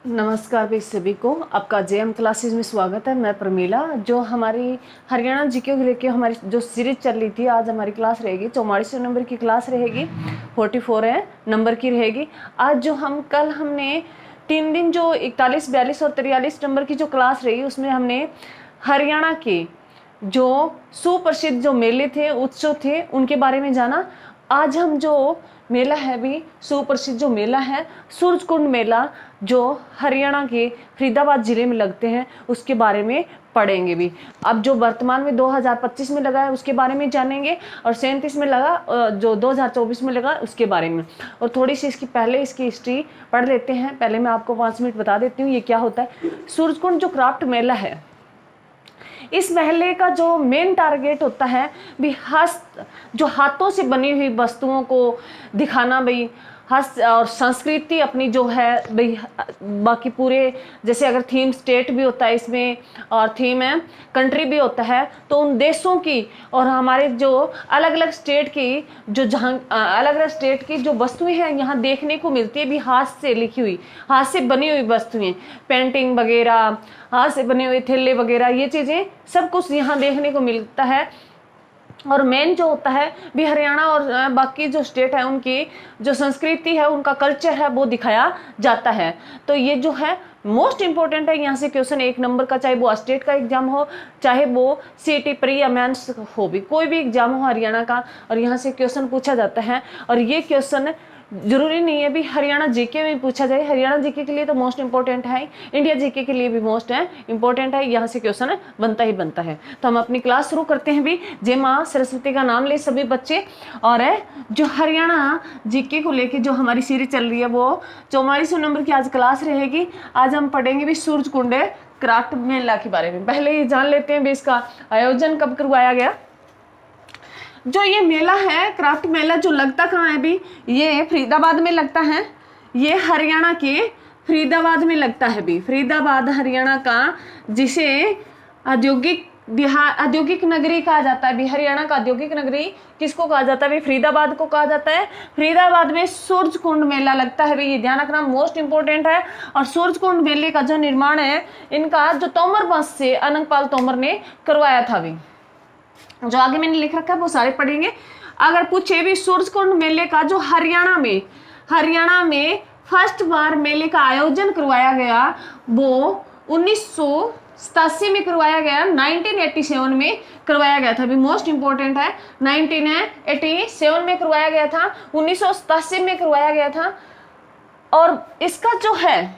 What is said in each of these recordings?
नमस्कार भाई सभी को, आपका जेएम क्लासेस में स्वागत है। मैं प्रमीला। जो हमारी हरियाणा जीके को लेके हमारी जो सीरीज चल रही थी, आज हमारी क्लास रहेगी 4400 नंबर की क्लास रहेगी, 44 है नंबर की रहेगी। आज जो कल हमने 3 दिन जो 41, 42 और 43 नंबर की जो क्लास रही, उसमें हमने हरियाणा के जो सुप्रसिद्ध जो मेले थे, उत्सव थे, उनके बारे में जाना। आज हम जो मेला है भी सुप्रसिद्ध जो मेला है सूरजकुंड मेला, जो हरियाणा के फरीदाबाद जिले में लगते हैं, उसके बारे में पढ़ेंगे भी। अब जो वर्तमान में 2025 में लगा है उसके बारे में जानेंगे, और 37 में लगा जो 2024 में लगा उसके बारे में। और थोड़ी सी इसकी हिस्ट्री पढ़ लेते हैं। पहले मैं आपको 5 मिनट बता देती हूँ ये क्या होता है। सूरजकुंड जो क्राफ्ट मेला है, इस मेले का जो मेन टारगेट होता है भी जो हाथों से बनी हुई वस्तुओं को दिखाना, भाई हस्त और संस्कृति अपनी जो है भाई। बाकी पूरे जैसे अगर थीम स्टेट भी होता है इसमें, और थीम है कंट्री भी होता है, तो उन देशों की और हमारे जो अलग अलग स्टेट की जो वस्तुएं हैं यहाँ देखने को मिलती है भी। हाथ से लिखी हुई, हाथ से बनी हुई वस्तुएं, पेंटिंग वगैरह, हाथ से बने हुए थैले वगैरह, ये चीज़ें सब कुछ यहाँ देखने को मिलता है। और मेन जो होता है भी हरियाणा और बाकी जो स्टेट है उनकी जो संस्कृति है, उनका कल्चर है, वो दिखाया जाता है। तो ये जो है मोस्ट इंपॉर्टेंट है। यहाँ से क्वेश्चन 1 नंबर का, चाहे वो स्टेट का एग्जाम हो, चाहे वो सीटी प्री या मेंस हो, भी कोई भी एग्जाम हो हरियाणा का, और यहाँ से क्वेश्चन पूछा जाता है। और ये क्वेश्चन जरूरी नहीं है भी हरियाणा जीके में पूछा जाए, हरियाणा जीके के लिए तो मोस्ट इंपॉर्टेंट है, इंडिया जीके के लिए भी मोस्ट है इंपॉर्टेंट है। यहाँ से क्वेश्चन बनता ही बनता है। तो हम अपनी क्लास शुरू करते हैं भी। जय माँ सरस्वती का नाम ले सभी बच्चे। और जो हरियाणा जीके को लेके जो हमारी सीरीज चल रही है, वो 4400 नंबर की आज क्लास रहेगी। आज हम पढ़ेंगे भी सूरजकुंड क्राफ्ट मेला के बारे में। पहले ही जान लेते हैं भी इसका आयोजन कब करवाया गया। जो ये मेला है क्राफ्ट मेला, जो लगता कहाँ है भी, ये फरीदाबाद में लगता है। ये हरियाणा के फरीदाबाद में लगता है भी। फरीदाबाद हरियाणा का, जिसे औद्योगिक नगरी कहा जाता है भी। हरियाणा का औद्योगिक नगरी किसको कहा जाता है भी? फरीदाबाद को कहा जाता है। फरीदाबाद में सूरजकुंड मेला लगता है भी, ये ध्यान रखना मोस्ट इंपॉर्टेंट है। और सूरजकुंड मेले का जो निर्माण है, इनका जो तोमर वंश से अनंगपाल तोमर ने करवाया था भी। जो आगे मैंने लिख रखा है वो सारे पढ़ेंगे। अगर पूछे भी सूरजकुंड मेले का जो हरियाणा में फर्स्ट बार मेले का आयोजन करवाया गया, वो 1987 में करवाया गया, 1987 में करवाया गया था भी। मोस्ट इंपॉर्टेंट है, 1987 में करवाया गया था, 1987 में करवाया गया था। और इसका जो है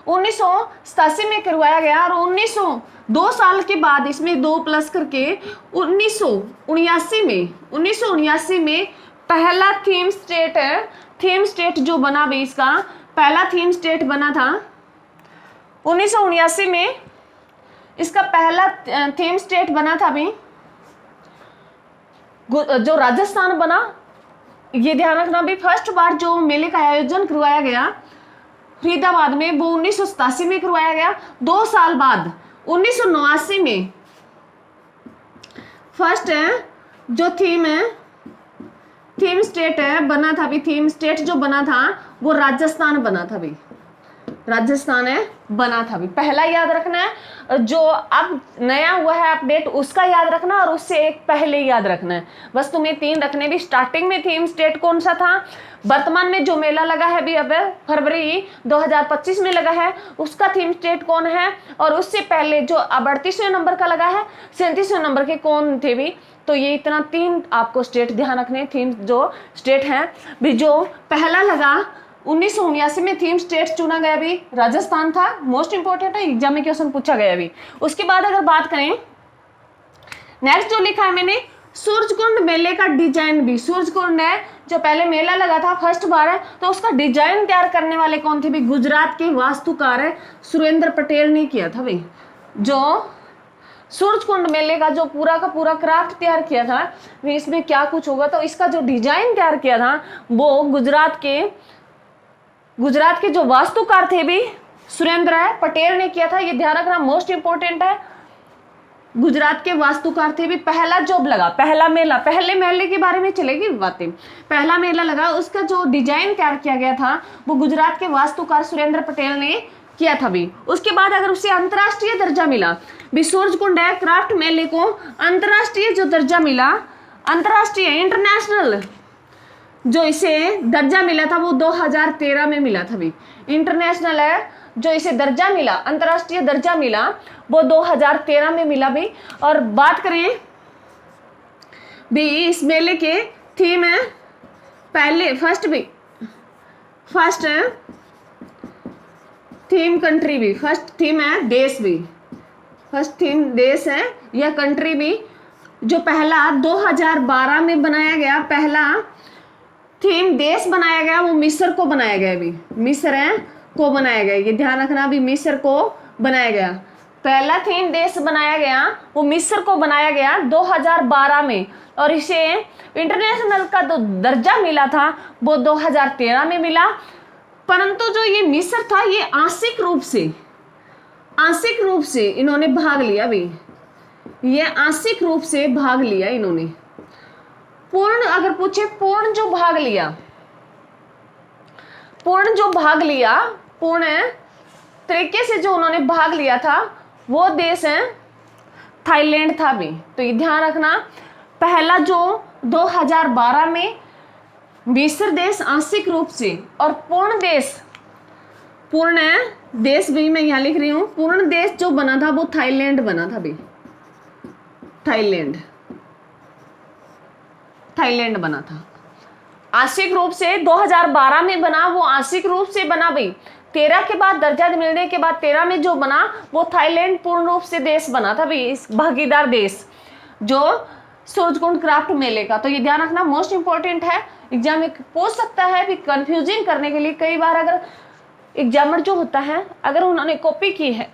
1987 में करवाया गया, और 2 साल के बाद इसमें 2 प्लस करके 1979 में पहला थीम स्टेट जो बना भी, इसका पहला थीम स्टेट बना था 1979 में। इसका पहला थीम स्टेट बना था भी, जो राजस्थान बना। ये ध्यान रखना भी, फर्स्ट बार जो मेले का आयोजन करवाया गया फरीदाबाद में, वो 1987 में करवाया गया। 2 साल बाद 1979 में फर्स्ट जो थीम स्टेट बना था भी। थीम स्टेट जो बना था वो राजस्थान बना था भी, बना था भी। पहला याद रखना है, जो अब नया हुआ है अपडेट उसका याद रखना, और उससे एक पहले याद रखना है। बस तुम्हें 3 रखने भी। स्टार्टिंग में थीम स्टेट कौन सा था, वर्तमान में जो मेला लगा है भी अब फरवरी 2025 में लगा है, उसका थीम स्टेट कौन है, और उससे पहले जो अब 38वें नंबर का लगा है, 37वें नंबर के कौन थे भी। तो ये इतना 3 आपको स्टेट ध्यान रखने, थीम जो स्टेट है भी। जो पहला लगा 1979 में थीम स्टेट चुना गया भी, राजस्थान था। मोस्ट इंपॉर्टेंट है, एग्जाम में क्वेश्चन पूछा गया भी। उसके बाद अगर बात करें, नेक्स्ट जो लिखा है मैंने, सूरजकुंड मेले का डिजाइन भी। सूरजकुंड है जो पहले मेला लगा था फर्स्ट बार है, तो उसका डिजाइन तैयार करने वाले कौन थे भी? गुजरात के वास्तुकार सुरेंद्र पटेल ने किया था भाई। जो सूरजकुंड मेले का जो पूरा का पूरा क्राफ्ट तैयार किया था, इसमें क्या कुछ होगा, तो इसका जो डिजाइन तैयार किया था वो गुजरात के जो वास्तुकार थे भी सुरेंद्र पटेल ने किया था। ये ध्यान रखना मोस्ट इंपॉर्टेंट है। गुजरात के वास्तुकार थे भी। पहला जॉब लगा, पहला मेला, पहले मेले के बारे में चलेगी बातें। पहला मेला लगा, उसका जो डिजाइन तैयार किया गया था वो गुजरात के वास्तुकार सुरेंद्र पटेल ने किया था भी। उसके बाद अगर उसे अंतर्राष्ट्रीय दर्जा मिला भी, सूरजकुंड क्राफ्ट मेले को अंतर्राष्ट्रीय जो दर्जा मिला, अंतर्राष्ट्रीय इंटरनेशनल जो इसे दर्जा मिला था वो 2013 में मिला था भी। इंटरनेशनल है जो इसे दर्जा मिला, अंतर्राष्ट्रीय दर्जा मिला, वो 2013 में मिला भी। और बात करें भी इस मेले के थीम है, पहले फर्स्ट है थीम कंट्री भी, फर्स्ट थीम है देश भी, फर्स्ट थीम देश है या कंट्री भी। जो पहला 2012 में बनाया गया, पहला थीम देश बनाया गया वो मिस्र को बनाया गया भी, मिस्र है को बनाया गया, ये ध्यान रखना भी, मिस्र को बनाया गया। पहला थीम देश बनाया गया वो मिस्र को बनाया गया 2012 में, और इसे इंटरनेशनल का जो दर्जा मिला था वो 2013 में मिला। परंतु जो ये मिस्र था ये आंशिक रूप से इन्होंने भाग लिया भी, ये आंशिक रूप से भाग लिया इन्होंने। पूर्ण अगर पूछे पूर्ण जो भाग लिया पूर्ण तरीके से जो उन्होंने भाग लिया था वो देश है थाईलैंड था भी। तो ये ध्यान रखना, पहला जो 2012 में मिस्र देश आंशिक रूप से, और पूर्ण देश भी मैं यहाँ लिख रही हूँ, पूर्ण देश जो बना था वो थाईलैंड बना था भी, थाईलैंड बना था। आंशिक रूप से 2012 में बना, वो आंशिक रूप से बना भी। 13 के बाद दर्जा मिलने के बाद 13 में जो बना वो थाईलैंड पूर्ण रूप से देश बना था भी, इस भागीदार देश जो सूरजकुंड क्राफ्ट मेले का। तो ये ध्यान रखना, मोस्ट इंपॉर्टेंट है, एग्जाम में पूछ सकता है भी। कंफ्यूजिंग करने के लिए कई बार अगर एग्जामर जो होता है अगर उन्होंने कॉपी की है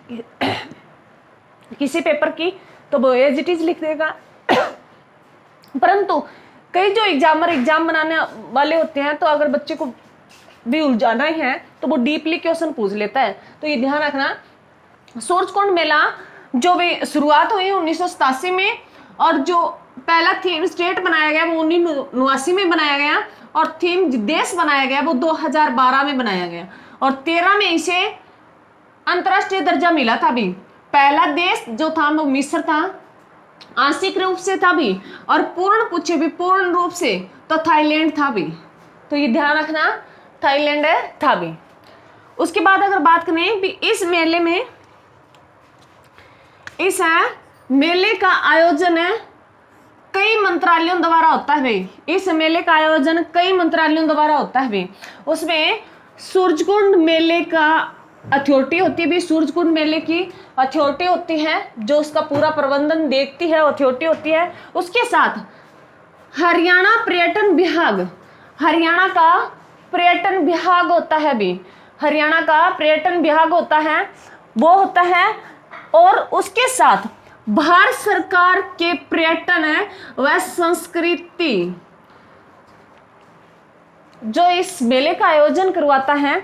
किसी पेपर की तो वो एज इट इज लिख देगा, परंतु कई जो एग्जामर एग्जाम बनाने वाले होते हैं तो अगर बच्चे को भी उलझाना ही है तो वो डीपली क्वेश्चन पूछ लेता है। तो ये ध्यान रखना, सूरजकुंड मेला जो भी शुरुआत हुई 1987 में, और जो पहला थीम स्टेट बनाया गया वो 1989 में बनाया गया, और थीम देश बनाया गया वो 2012 में बनाया गया, और 13 में इसे अंतर्राष्ट्रीय दर्जा मिला था भी। पहला देश जो था वो मिस्र था, आंशिक रूप से था भी, और पूर्ण पूछे भी पूर्ण रूप से तो थाईलैंड था भी। तो ये ध्यान रखना, थाईलैंड था भी। उसके बाद अगर बात करें भी इस मेले में, इस मेले का आयोजन है कई मंत्रालयों द्वारा होता है भाई। इस मेले का आयोजन कई मंत्रालयों द्वारा होता है भाई। उसमें सूरजकुंड मेले का अथॉरिटी होती है भी, सूरजकुंड मेले की अथॉरिटी होती है जो उसका पूरा प्रबंधन देखती है, अथॉरिटी होती है। उसके साथ हरियाणा पर्यटन विभाग, हरियाणा का पर्यटन विभाग होता है भी, हरियाणा का पर्यटन विभाग होता है वो होता है, और उसके साथ भारत सरकार के पर्यटन व संस्कृति जो इस मेले का आयोजन करवाता है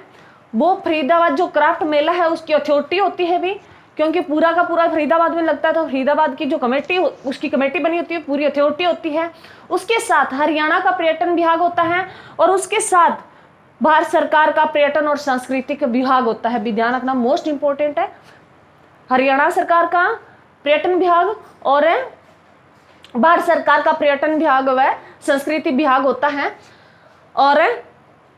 वो फरीदाबाद जो क्राफ्ट मेला है उसकी अथॉरिटी होती है भी, क्योंकि पूरा का पूरा फरीदाबाद में लगता है तो फरीदाबाद की जो कमेटी उसकी कमेटी बनी होती है, पूरी अथॉरिटी होती है। उसके साथ हरियाणा का पर्यटन विभाग होता है, और उसके साथ भारत सरकार का पर्यटन और सांस्कृतिक विभाग होता है भी। ध्यान रखना, मोस्ट इंपॉर्टेंट है, हरियाणा सरकार का पर्यटन विभाग और भारत सरकार का पर्यटन विभाग व संस्कृति विभाग होता है, और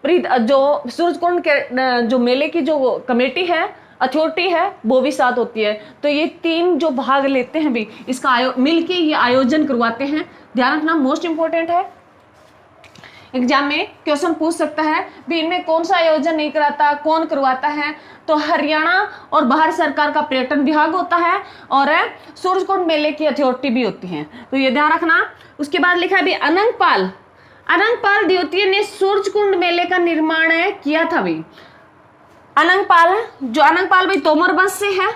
जो सूरजकुंड के जो मेले की जो कमेटी है, अथॉरिटी है, वो भी साथ होती है। तो ये तीन जो भाग लेते हैं भी इसका मिलके ये आयोजन करवाते हैं। ध्यान रखना, मोस्ट इंपॉर्टेंट है, एग्जाम में क्वेश्चन पूछ सकता है भी इनमें कौन सा आयोजन नहीं कराता, कौन करवाता है। तो हरियाणा और भारत सरकार का पर्यटन विभाग होता है, और सूरजकुंड मेले की अथॉरिटी भी होती है। तो ये ध्यान रखना। उसके बाद लिखा है भी अनंगपाल, अनंगपाल द्वितीय ने सूरजकुंड मेले का निर्माण किया था भी। अनंगपाल भाई तोमर वंश से है,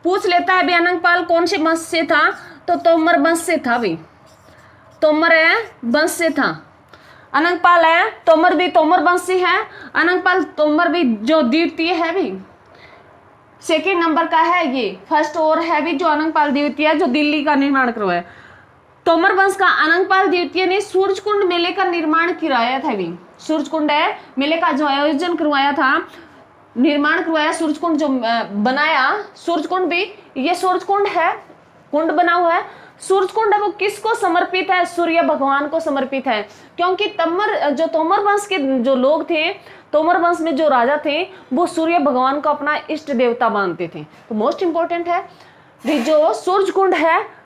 पूछ लेता है भी अनंगपाल कौन से वंश से था, तो तोमर वंश से था भी, तोमर वंश से था। अनंगपाल तोमर भी तोमर वंश से है। अनंगपाल तोमर भी जो द्वितीय है भी, सेकेंड नंबर का है ये फर्स्ट और है भी जो अनंगपाल द्वितीय जो दिल्ली का निर्माण करवाया। तोमर वंश का अनंगपाल द्वितीय ने सूरजकुंड मेले का निर्माण किराया था भी। सूरजकुंड है मेले का जो आयोजन करवाया था, निर्माण करवाया, सूरजकुंड जो बनाया, सूरजकुंड भी ये सूरजकुंड है, कुंड बना हुआ है। सूरजकुंड है वो किसको समर्पित है? सूर्य भगवान को समर्पित है, क्योंकि तोमर वंश के जो लोग थे, तोमर वंश में जो राजा थे वो सूर्य भगवान को अपना इष्ट देवता मानते थे। तो मोस्ट इंपॉर्टेंट है भी जो सूरजकुंड है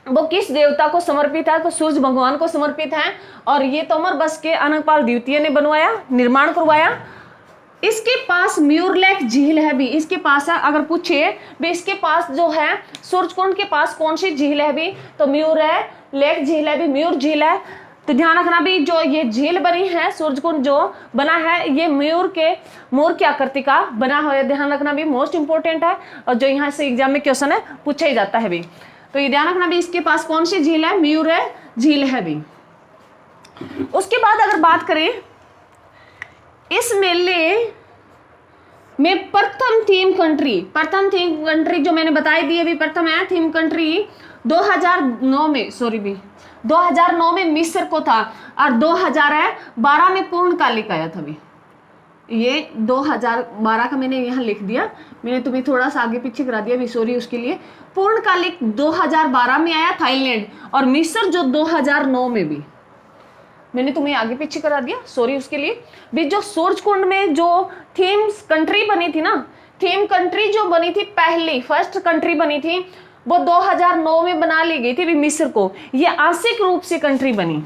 वो किस देवता को समर्पित है? तो सूर्य भगवान को समर्पित है। और ये तोमर वंश के अनंगपाल द्वितीय ने बनवाया, निर्माण करवाया। इसके पास म्यूर लेक झील है भी, इसके पास है, अगर पूछे भी इसके पास जो है सूरजकुंड के पास कौन सी झील है भी, तो म्यूर है लेक झील है भी, म्यूर झील है। तो ध्यान रखना भी जो ये झील बनी है, सूरजकुंड जो बना है ये मोर की आकृति का बना हुआ है। ध्यान रखना भी मोस्ट इंपोर्टेंट है और जो यहाँ से एग्जाम में क्वेश्चन है पूछा ही जाता है भी। तो ये ध्यान रखना भी इसके पास कौन सी झील है? म्यूर है झील है भी। उसके बाद अगर बात करें इस मेले में प्रथम थीम कंट्री जो मैंने बताई दी अभी, प्रथम है थीम कंट्री 2009 में मिस्र को था और 2012 में पूर्णकालिक आया था भी। ये 2012 का मैंने यहाँ लिख दिया, मैंने तुम्हें थोड़ा सा आगे पीछे करा दिया भी, सॉरी उसके लिए। पूर्णकालिक 2012 में आया थाईलैंड, और मिस्र जो 2009 में भी, मैंने तुम्हें आगे पीछे करा दिया, सॉरी उसके लिए भी। जो सूरजकुंड में जो थीम कंट्री बनी थी ना, थीम कंट्री जो बनी थी पहली फर्स्ट कंट्री बनी थी वो 2009 में बना ली गई थी भी मिस्र को। ये आंशिक रूप से कंट्री बनी,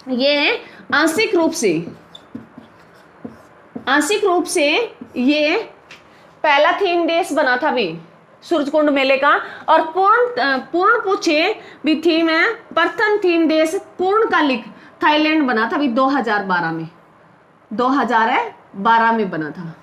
ये आंशिक रूप से ये पहला थीम देश बना था भी सूरजकुंड मेले का। और पूर्ण पूछे भी थीम है, प्रथम थीम देश पूर्णकालिक थाईलैंड बना था भी 2012 में बना था।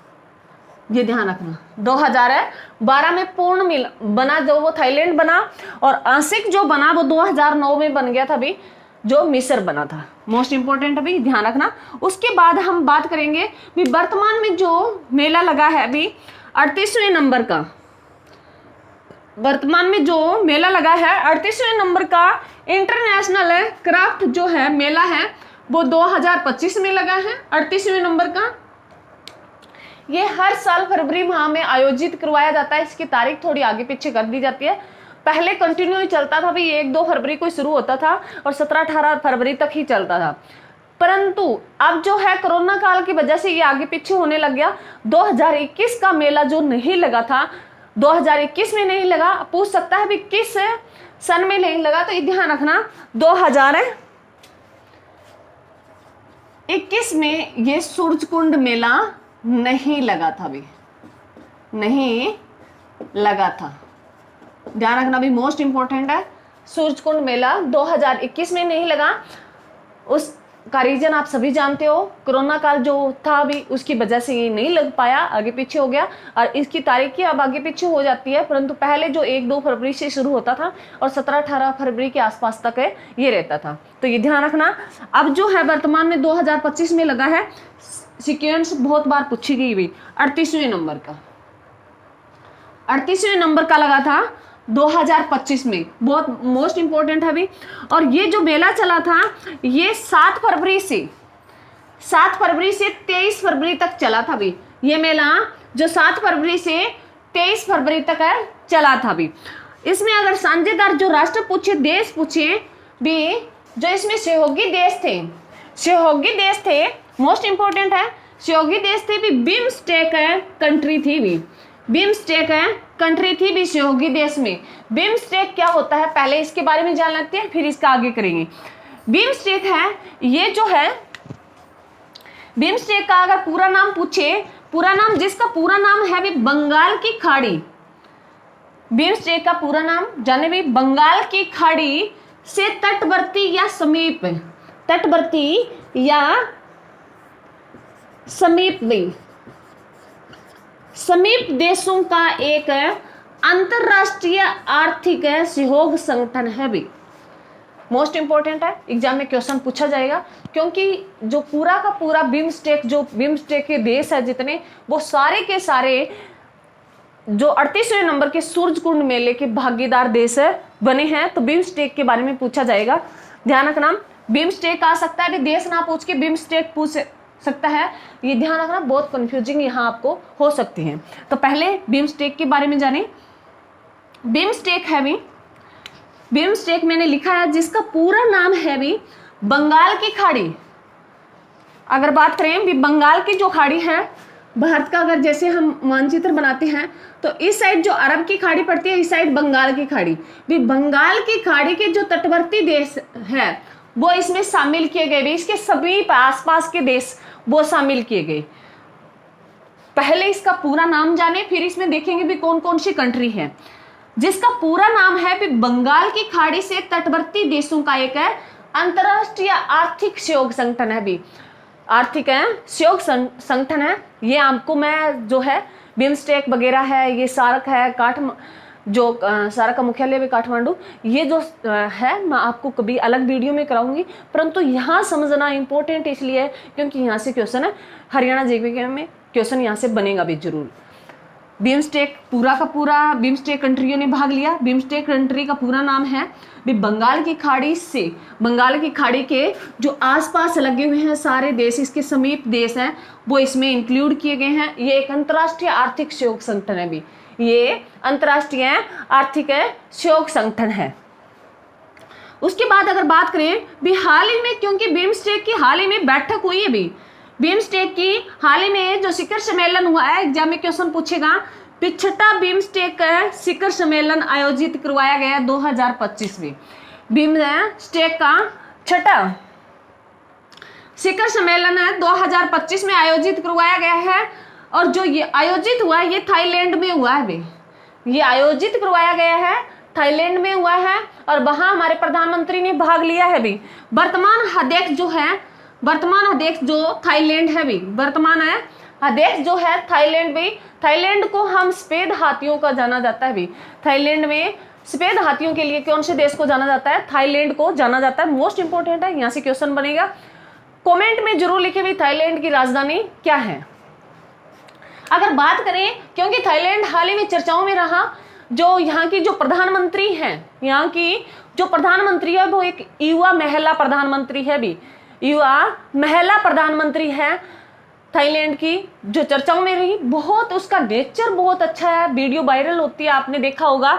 ये ध्यान रखना 2012 में पूर्ण बना जो वो थाईलैंड बना, और आंशिक जो बना वो 2009 में बन गया था भी जो मिस्र बना था। मोस्ट इंपोर्टेंट अभी ध्यान रखना। उसके बाद हम बात करेंगे भी वर्तमान में जो मेला लगा है अभी 38वें नंबर का, वर्तमान में जो मेला लगा है 38वें नंबर का इंटरनेशनल क्राफ्ट जो है मेला है वो 2025 में लगा है 38वें नंबर का। ये हर साल फरवरी माह में आयोजित करवाया जाता है। इसकी तारीख थोड़ी आगे पीछे कर दी जाती है, पहले कंटिन्यू ही चलता था भाई, 1-2 फरवरी को शुरू होता था और 17-18 फरवरी तक ही चलता था। परंतु अब जो है कोरोना काल की वजह से ये आगे पीछे होने लग गया। 2021 का मेला जो नहीं लगा था, 2021 में नहीं लगा, पूछ सकता है भी किस सन में नहीं लगा, तो ये ध्यान रखना 2021 में ये सूरजकुंड मेला नहीं लगा था भी, नहीं लगा था। ध्यान रखना भी मोस्ट इंपॉर्टेंट है, सूरजकुंड मेला 2021 में नहीं लगा। उसका रीजन आप सभी जानते हो, कोरोना काल जो था अभी उसकी वजह से ये नहीं लग पाया, आगे पीछे हो गया। और इसकी तारीख अब आगे पीछे हो जाती है, परंतु पहले जो 1-2 फरवरी से शुरू होता था और 17-18 फरवरी के आसपास तक ये रहता था। तो ये ध्यान रखना। अब जो है वर्तमान में 2025 में लगा है, सीक्वेंस बहुत बार पूछी गई हुई, 38वें नंबर का लगा था 2025 में, बहुत मोस्ट इंपॉर्टेंट है अभी। और ये जो मेला चला था ये 7 फरवरी से 23 फरवरी तक चला था भी। ये मेला जो 7 फरवरी से 23 फरवरी तक चला था भी। इसमें अगर साझेदार जो राष्ट्र पूछे, देश पूछे भी, जो इसमें सहयोगी देश थे, मोस्ट इंपॉर्टेंट है, सहयोगी देश थे भी। बिम्स्टेक कंट्री थी भी, बिम्स्टेक कंट्री थी भी सहयोगी देश में। बिम्स्टेक क्या होता है पहले इसके बारे में जान लेते हैं, फिर इसका आगे करेंगे। बिम्स्टेक है, ये जो है बिम्स्टेक का अगर पूरा नाम पूछे, पूरा नाम जिसका पूरा नाम है भी बंगाल की खाड़ी, बिम्स्टेक का पूरा नाम जाने भी बंगाल की खाड़ी से तटवर्ती या समीप देशों का एक अंतरराष्ट्रीय आर्थिक सहयोग संगठन है भी। मोस्ट इंपॉर्टेंट है, एग्जाम में क्वेश्चन पूछा जाएगा, क्योंकि जो पूरा का पूरा बिम्स्टेक, जो बिम्स्टेक के देश है जितने, वो सारे के सारे जो 38वें नंबर के सूरजकुंड मेले के भागीदार देश है बने हैं। तो बिम्स्टेक के बारे में पूछा जाएगा, ध्यान रखना। बिम्स्टेक आ सकता है, अभी देश ना पूछ के बिम्स्टेक पूछ सकता है, ये ध्यान रखना, बहुत कंफ्यूजिंग यहाँ आपको हो सकती है। तो पहले बिम्स्टेक के बारे में जाने। बिम्स्टेक है भी, बिम्स्टेक मैंने लिखा है जिसका पूरा नाम है भी बंगाल की खाड़ी। अगर बात करें भी बंगाल की जो खाड़ी है, भारत का अगर जैसे हम मानचित्र बनाते हैं तो इस साइड जो अरब की खाड़ी पड़ती है, इस साइड बंगाल की खाड़ी, भी बंगाल की खाड़ी के जो तटवर्ती देश है वो इसमें शामिल किए गए, भी इसके सभी आसपास के देश वो शामिल किए गए। पहले इसका पूरा नाम जाने, फिर इसमें देखेंगे भी कौन कौन सी कंट्री है। जिसका पूरा नाम है भी बंगाल की खाड़ी से तटवर्ती देशों का एक है अंतरराष्ट्रीय आर्थिक सहयोग संगठन है, भी आर्थिक है सहयोग संगठन है। ये आपको मैं जो है बिम्स्टेक वगैरह है, ये सार्क है, जो सार्क का मुख्यालय भी काठमांडू, ये जो है मैं आपको कभी अलग वीडियो में कराऊंगी, परंतु यहाँ समझना इंपॉर्टेंट इसलिए है क्योंकि यहाँ से क्वेश्चन है, हरियाणा जीके में क्वेश्चन यहाँ से बनेगा भी जरूर। बिम्स्टेक पूरा का पूरा बिम्स्टेक कंट्रियों ने भाग लिया। बिम्स्टेक कंट्री का पूरा नाम है भी बंगाल की खाड़ी से, बंगाल की खाड़ी के जो आसपास लगे हुए हैं सारे देश, इसके समीप देश हैं, वो इसमें इंक्लूड किए गए हैं। ये एक अंतर्राष्ट्रीय आर्थिक सहयोग संगठन है, भी ये अंतर्राष्ट्रीय आर्थिक सहयोग संगठन है। उसके बाद अगर बात करें भी हाल ही में, क्योंकि बिम्स्टेक की हाल ही में बैठक हुई है, भी बिम्स्टेक की हाल ही में जो शिखर सम्मेलन हुआ है, एग्जाम में क्वेश्चन पूछेगा, छठा बिम्स्टेक शिखर सम्मेलन आयोजित करवाया गया 2025 में। बिम्स्टेक का छठा शिखर सम्मेलन है 2025 में आयोजित करवाया गया है, और जो ये आयोजित हुआ है ये थाईलैंड में हुआ है, भी ये आयोजित करवाया गया है थाईलैंड में हुआ है, और वहां हमारे प्रधानमंत्री ने भाग लिया है। भी वर्तमान अध्यक्ष जो है, वर्तमान अध्यक्ष जो थाईलैंड है, भी वर्तमान है अध्यक्ष जो है थाईलैंड, भी थाईलैंड को हम सफेद हाथियों का जाना जाता है, भी थाईलैंड में सफेद हाथियों के लिए कौन से देश को जाना जाता है, थाईलैंड को जाना जाता है। मोस्ट इंपोर्टेंट है, यहाँ से क्वेश्चन बनेगा, कमेंट में जरूर लिखे भी थाईलैंड की राजधानी क्या है। अगर बात करें, क्योंकि थाईलैंड हाल ही में चर्चाओं में रहा, जो यहाँ की जो प्रधानमंत्री हैं, यहाँ की जो प्रधानमंत्री है वो एक युवा महिला प्रधानमंत्री है, भी युवा महिला प्रधानमंत्री है थाईलैंड की, जो चर्चाओं में रही। बहुत उसका नेचर बहुत अच्छा है, वीडियो वायरल होती है, आपने देखा होगा।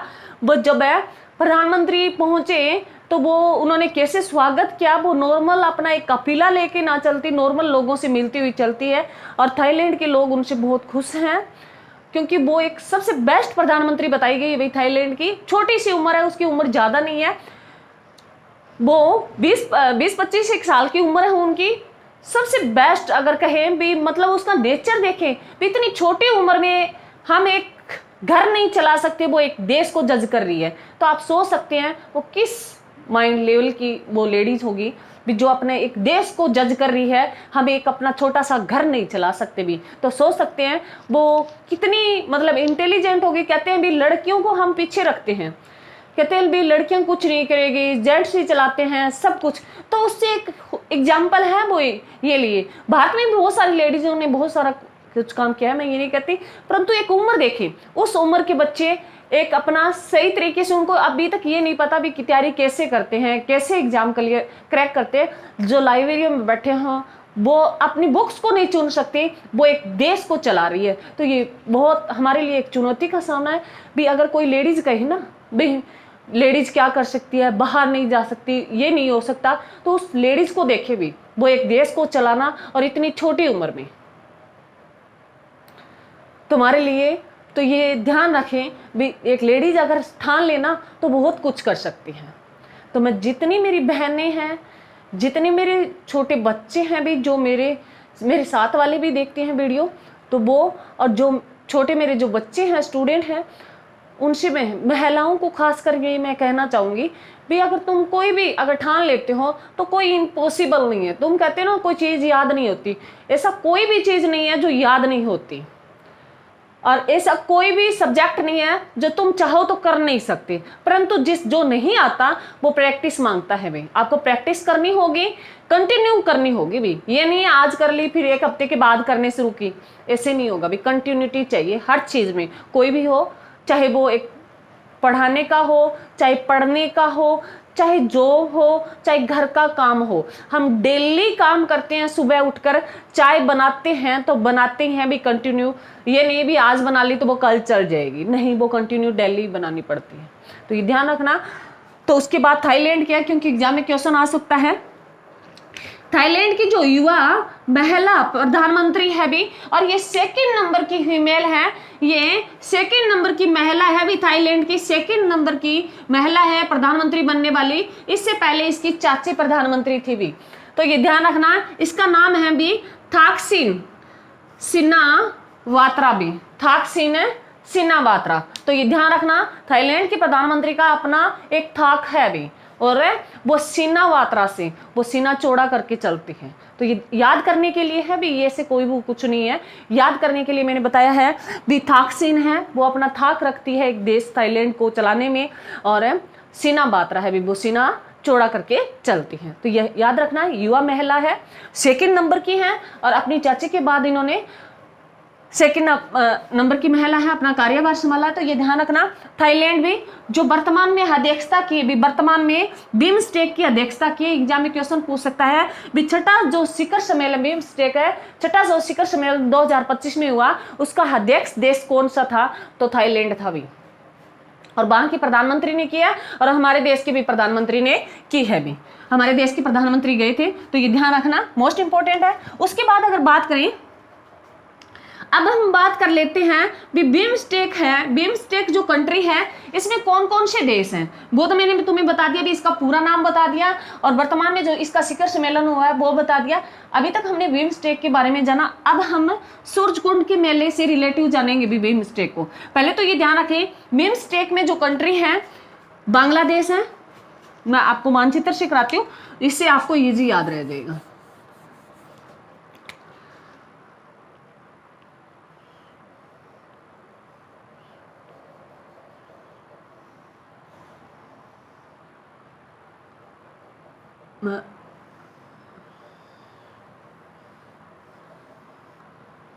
वो जब है प्रधानमंत्री पहुंचे तो वो उन्होंने कैसे स्वागत किया, वो नॉर्मल अपना एक कफिला लेके ना चलती, नॉर्मल लोगों से मिलती हुई चलती है, और थाईलैंड के लोग उनसे बहुत खुश हैं क्योंकि वो एक सबसे बेस्ट प्रधानमंत्री बताई गई है। भाई थाईलैंड की छोटी सी उम्र है, उसकी उम्र ज्यादा नहीं है, वो 20-25 साल की उम्र है उनकी। सबसे बेस्ट अगर कहें भी, मतलब उसका नेचर देखें, इतनी छोटी उम्र में हम एक घर नहीं चला सकते, वो एक देश को जज कर रही है। तो आप सोच सकते हैं वो किस माइंड लेवल की वो लेडीज होगी भी, जो अपने एक देश को जज कर रही है। हम एक अपना छोटा सा घर नहीं चला सकते भी, तो सोच सकते हैं वो कितनी मतलब इंटेलिजेंट होगी। कहते हैं भी लड़कियों को हम पीछे रखते हैं, कहते हैं भी लड़कियां कुछ नहीं करेगी, जेंट्स ही चलाते हैं सब कुछ, तो उससे एक एग्जाम्पल है वो ये लिए। भारत में भी बहुत सारी लेडीजों ने बहुत सारा कुछ काम किया है, मैं ये नहीं कहती, परंतु एक उम्र देखें, उस उम्र के बच्चे एक अपना सही तरीके से, उनको अभी तक ये नहीं पता भी कि तैयारी कैसे करते हैं, कैसे एग्जाम के लिए क्रैक करते हैं। जो लाइब्रेरी में बैठे हों वो अपनी बुक्स को नहीं चुन सकते, वो एक देश को चला रही है। तो ये बहुत हमारे लिए एक चुनौती का सामना है भी। अगर कोई लेडीज कहे ना भाई लेडीज क्या कर सकती है, बाहर नहीं जा सकती, ये नहीं हो सकता, तो उस लेडीज को देखे भी, वो एक देश को चलाना और इतनी छोटी उम्र में। तुम्हारे लिए तो ये ध्यान रखें भी, एक लेडीज अगर ठान लेना तो बहुत कुछ कर सकती है। तो मैं जितनी मेरी बहनें हैं, जितने मेरे छोटे बच्चे हैं भी, जो मेरे साथ वाले भी देखते हैं वीडियो, तो वो और जो छोटे मेरे जो बच्चे हैं, स्टूडेंट हैं, उनसे मैं महिलाओं को खास कर ये मैं कहना चाहूँगी भी, अगर तुम कोई भी अगर ठान लेते हो तो कोई इम्पॉसिबल नहीं है। तुम कहते हो ना कोई चीज़ याद नहीं होती, ऐसा कोई भी चीज़ नहीं है जो याद नहीं होती। और ऐसा कोई भी सब्जेक्ट नहीं है जो तुम चाहो तो कर नहीं सकते, परंतु जो नहीं आता वो प्रैक्टिस मांगता है भाई। आपको प्रैक्टिस करनी होगी, कंटिन्यू करनी होगी भी। ये नहीं है आज कर ली फिर एक हफ्ते के बाद करने शुरू की, ऐसे नहीं होगा भी। कंटिन्यूटी चाहिए हर चीज में, कोई भी हो, चाहे वो एक पढ़ाने का हो, चाहे पढ़ने का हो, चाहे जॉब हो, चाहे घर का काम हो। हम डेली काम करते हैं, सुबह उठकर चाय बनाते हैं तो बनाते हैं भी कंटिन्यू। ये नहीं भी आज बना ली तो वो कल चल जाएगी, नहीं, वो कंटिन्यू डेली बनानी पड़ती है। तो ये ध्यान रखना। तो उसके बाद थाईलैंड क्या, क्योंकि एग्जाम में क्वेश्चन आ सकता है। थाईलैंड की जो युवा महिला प्रधानमंत्री है भी, और ये सेकंड नंबर की फीमेल है, ये सेकंड नंबर की महिला है भी। थाईलैंड की सेकंड नंबर की महिला है प्रधानमंत्री बनने वाली। इससे पहले इसकी चाची प्रधानमंत्री थी भी। तो ये ध्यान रखना, इसका नाम है भी थाकसिन सिनावात्रा भी, थाकसिन सिनावात्रा। तो ये ध्यान रखना, थाईलैंड के प्रधानमंत्री का अपना एक थाक है भी, और वो सिनावात्रा से वो सीना चौड़ा करके चलती है। तो ये याद करने के लिए है भी, ये से कोई वो कुछ नहीं है, याद करने के लिए मैंने बताया है भी। थाकसिन है वो अपना थाक रखती है एक देश थाईलैंड को चलाने में, और सिनावात्रा है भी वो सीना चौड़ा करके चलती है। तो यह याद रखना, युवा महिला है, सेकंड नंबर की है, और अपनी चाची के बाद इन्होंने सेकंड नंबर की महिला है, अपना कार्यभार संभाला। तो ये ध्यान रखना, थाईलैंड भी जो वर्तमान में अध्यक्षता की भी, वर्तमान में बिम्स्टेक की अध्यक्षता की। एग्जाम में क्वेश्चन पूछ सकता है भी, छठा जो शिखर सम्मेलन बिम्स्टेक है, छठा जो शिखर सम्मेलन 2025 में हुआ, उसका अध्यक्ष देश कौन सा था? तो थाईलैंड था भी। और वहां की प्रधानमंत्री ने किया, और हमारे देश के भी प्रधानमंत्री ने की है भी, हमारे देश के प्रधानमंत्री गए थे। तो ये ध्यान रखना, मोस्ट इंपॉर्टेंट है। उसके बाद अगर बात करें, अब हम बात कर लेते हैं भी बिम्स्टेक है, बिम्स्टेक जो कंट्री है इसमें कौन कौन से देश हैं, वो तो मैंने तुम्हें बता दिया भी, इसका पूरा नाम बता दिया, और वर्तमान में जो इसका शिखर सम्मेलन हुआ है वो बता दिया। अभी तक हमने बिम्स्टेक के बारे में जाना, अब हम सूरजकुंड के मेले से रिलेटिव जानेंगे भी बिम्स्टेक को। पहले तो ये ध्यान रखें, बिम्स्टेक में जो कंट्री है बांग्लादेश है। मैं आपको मानचित्र से कराती हूँ, इससे आपको ईजी याद रह जाएगा।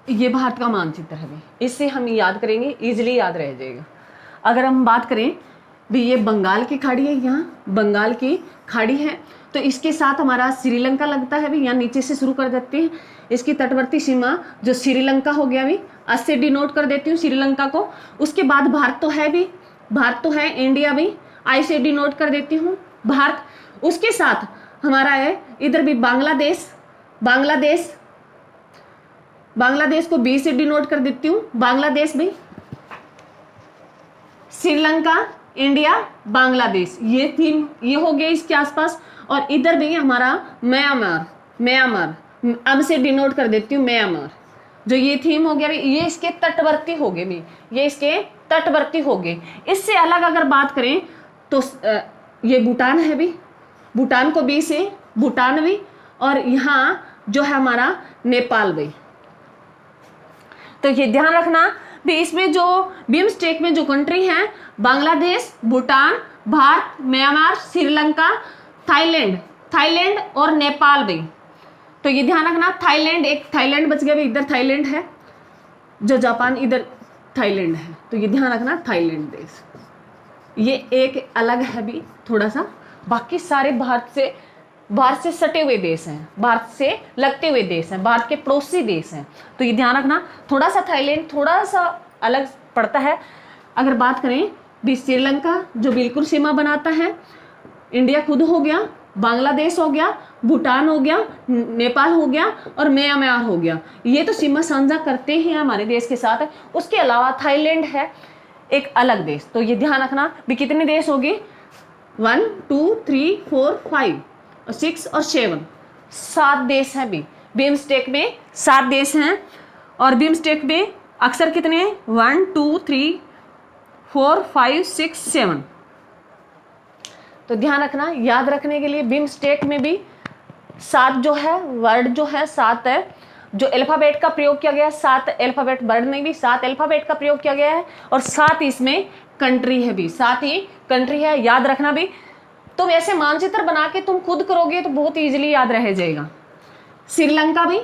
ये भारत का मानचित्र है भी, इससे हम याद करेंगे, इजीली याद रह जाएगा। अगर हम बात करें भी, ये बंगाल की खाड़ी है, यहाँ बंगाल की खाड़ी है, तो इसके साथ हमारा श्रीलंका लगता है भी। यहाँ नीचे से शुरू कर देते हैं, इसकी तटवर्ती सीमा जो श्रीलंका हो गया भी, आज से डिनोट कर देती हूँ श्रीलंका को। उसके बाद भारत तो है भी, भारत तो है, इंडिया भी आई से डिनोट कर देती हूँ भारत। उसके साथ हमारा है इधर भी बांग्लादेश, बांग्लादेश, बांग्लादेश को बी से डिनोट कर देती हूँ, बांग्लादेश भी, श्रीलंका, इंडिया, बांग्लादेश, ये थीम ये हो गया इसके आसपास। और इधर भी हमारा म्यांमार, म्यांमार अब से डिनोट कर देती हूँ म्यांमार, जो ये थीम हो गया भी, ये इसके तटवर्ती हो गए भी, ये इसके तटवर्ती हो गए। इससे अलग अगर बात करें तो ये भूटान है भी, भूटान को बी से भूटान भी, और यहाँ जो है हमारा नेपाल भी। तो ये ध्यान रखना भी, इसमें जो बिम्स्टेक में जो कंट्री है Bangladesh, Bhutan, Bharat, Myanmar, Sri Lanka, Thailand, Thailand और नेपाल भी। तो ये ध्यान रखना, थाईलैंड, एक थाईलैंड बच गया भी, इधर थाईलैंड है, जो जापान, इधर थाईलैंड है। तो ये ध्यान रखना, थाईलैंड देश ये एक अलग है भी थोड़ा सा, बाकी सारे भारत से सटे हुए देश हैं, भारत से लगते हुए देश हैं, भारत के पड़ोसी देश हैं। तो ये ध्यान रखना, थोड़ा सा थाईलैंड थोड़ा सा अलग पड़ता है। अगर बात करें भी, श्रीलंका जो बिल्कुल सीमा बनाता है, इंडिया खुद हो गया, बांग्लादेश हो गया, भूटान हो गया, नेपाल हो गया, और म्यांमार हो गया, ये तो सीमा साझा करते हैं हमारे देश के साथ। उसके अलावा थाईलैंड है एक अलग देश। तो ये ध्यान रखना भी, कितने देश होंगे, 1 2 3 4 5 और 6 और 7, 7 देश हैं भी बिम्स्टेक में, 7 देश हैं। और बिम्स्टेक में अक्सर कितने हैं, 1 2 3 4 5 6 7। तो ध्यान रखना, याद रखने के लिए बिम्स्टेक में भी 7 जो है वर्ड जो है 7 है, जो अल्फाबेट का प्रयोग किया गया है, 7 अल्फाबेट, वर्ड नहीं भी 7 अल्फाबेट का प्रयोग किया गया है, और 7 इसमें कंट्री है भी, 7 ही कंट्री है, याद रखना भी। तुम ऐसे मानचित्र बना के तुम खुद करोगे तो बहुत इजीली याद रह जाएगा। श्रीलंका भी,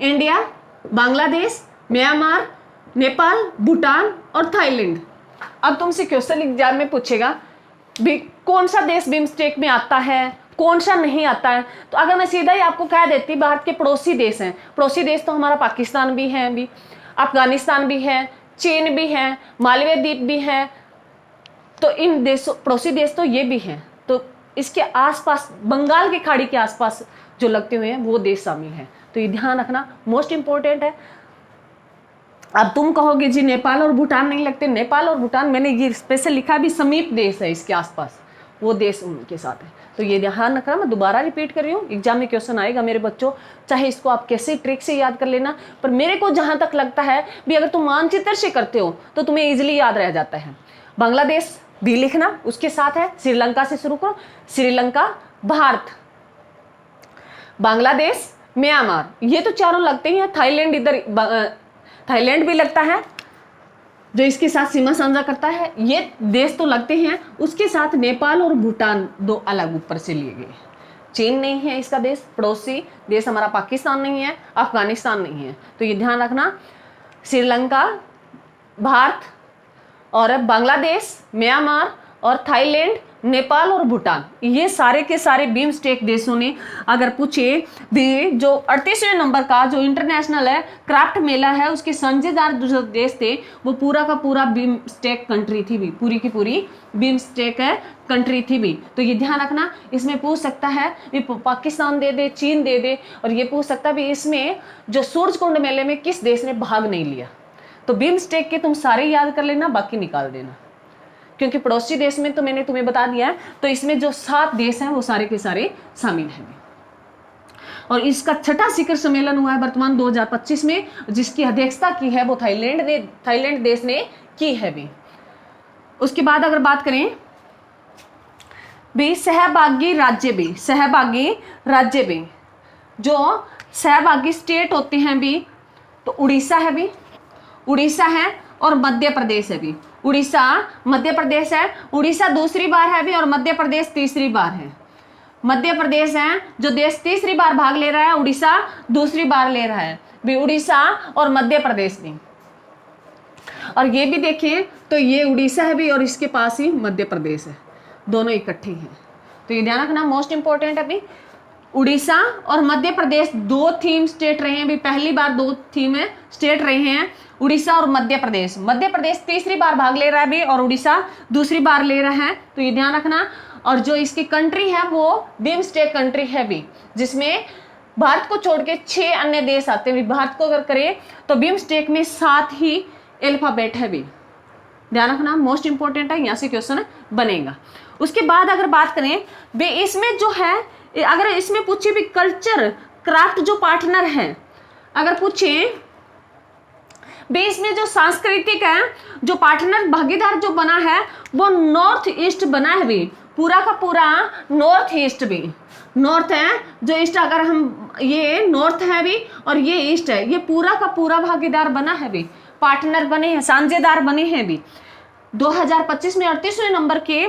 इंडिया, बांग्लादेश, म्यांमार, नेपाल, भूटान और थाईलैंड। अब तुमसे क्वेश्चन एग्जाम में पूछेगा भी कौन सा देश बिम्स्टेक में आता है, कौन सा नहीं आता है, तो अगर मैं सीधा ही आपको कह देती भारत के पड़ोसी देश हैं, पड़ोसी देश तो हमारा पाकिस्तान भी है, भी अफगानिस्तान भी है, चीन भी है, मालदीव द्वीप भी है, तो इन देशों, पड़ोसी देश तो ये भी हैं, तो इसके आसपास बंगाल की खाड़ी के आसपास जो लगते हुए हैं वो देश शामिल हैं, तो ये ध्यान रखना, मोस्ट इंपॉर्टेंट है। अब तुम कहोगे जी नेपाल और भूटान नहीं लगते, नेपाल और भूटान मैंने ये स्पेशल लिखा भी, समीप देश है इसके आसपास, वो देश उनके साथ है, तो ये ध्यान रखना। मैं दोबारा रिपीट कर रही हूँ, एग्जाम में क्वेश्चन आएगा मेरे बच्चों, चाहे इसको आप कैसे ट्रिक से याद कर लेना, पर मेरे को जहां तक लगता है भी अगर तुम मानचित्र से करते हो तो तुम्हें इजिली याद रह जाता है। बांग्लादेश भी लिखना, उसके साथ है श्रीलंका से शुरू करो, श्रीलंका, भारत, बांग्लादेश, म्यांमार, ये तो चारों लगते ही हैं, थाईलैंड, इधर थाईलैंड भी लगता है जो इसके साथ सीमा साझा करता है, ये देश तो लगते हैं, उसके साथ नेपाल और भूटान दो अलग ऊपर से लिए गए। चीन नहीं है इसका देश, पड़ोसी देश हमारा पाकिस्तान नहीं है, अफगानिस्तान नहीं है, तो ये ध्यान रखना। श्रीलंका, भारत और बांग्लादेश, म्यांमार और थाईलैंड, नेपाल और भूटान, ये सारे के सारे बिम्स्टेक देशों ने अगर पूछे भी, जो 38वें नंबर का जो इंटरनेशनल है क्राफ्ट मेला है, उसके साझेदार जो देश थे वो पूरा का पूरा बिम्स्टेक कंट्री थी भी, पूरी की पूरी बिम्स्टेक कंट्री थी भी, तो ये ध्यान रखना। इसमें पूछ सकता है भी पाकिस्तान दे दे, चीन दे दे, और ये पूछ सकता है भी इसमें जो सूरजकुंड मेले में किस देश ने भाग नहीं लिया, तो बिम्स्टेक के तुम सारे याद कर लेना, बाकी निकाल देना, क्योंकि पड़ोसी देश में तो मैंने तुम्हें बता दिया है, तो इसमें जो 7 देश हैं वो सारे के सारे शामिल हैं। और इसका छठा शिखर सम्मेलन हुआ है वर्तमान 2025 में, जिसकी अध्यक्षता की है वो थाईलैंड देश ने की है भी। उसके बाद अगर बात करें भी सहभागी राज्य भी, जो सहभागी स्टेट होते हैं भी, तो उड़ीसा है भी, उड़ीसा है और मध्य प्रदेश है भी, उड़ीसा, मध्य प्रदेश है, उड़ीसा दूसरी बार है भी और मध्य प्रदेश तीसरी बार है। मध्य प्रदेश है जो देश तीसरी बार भाग ले रहा है, उड़ीसा दूसरी बार ले रहा है भी, उड़ीसा और मध्य प्रदेश भी। और ये भी देखें तो ये उड़ीसा है भी और इसके पास ही मध्य प्रदेश है, दोनों इकट्ठे हैं, तो ये ध्यान रखना, मोस्ट इंपॉर्टेंट है भी। उड़ीसा और मध्य प्रदेश 2 थीम स्टेट रहे हैं भी, पहली बार 2 थीम है स्टेट रहे हैं उड़ीसा और मध्य प्रदेश। मध्य प्रदेश तीसरी बार भाग ले रहा है भी और उड़ीसा दूसरी बार ले रहा है, तो ये ध्यान रखना। और जो इसकी कंट्री है वो बिम्स्टेक कंट्री है भी, जिसमें भारत को छोड़ के 6 अन्य देश आते हैं। भारत को अगर करें तो बिम्स्टेक में 7 ही अल्फाबेट है भी, ध्यान रखना, मोस्ट इंपॉर्टेंट है, यहाँ से क्वेश्चन बनेगा। उसके बाद अगर बात करें भी इसमें जो है, अगर इसमें पूछे भी कल्चर क्राफ्ट जो पार्टनर है, अगर पूछे बेस में जो सांस्कृतिक है जो पार्टनर भागीदार जो बना है वो नॉर्थ ईस्ट बना है भी, पूरा का पूरा नॉर्थ ईस्ट भी, नॉर्थ है जो ईस्ट, अगर हम ये नॉर्थ है भी और ये ईस्ट है, ये पूरा का पूरा भागीदार बना है भी, पार्टनर बने हैं, साझेदार बने हैं भी। 2025 में 38वें नंबर के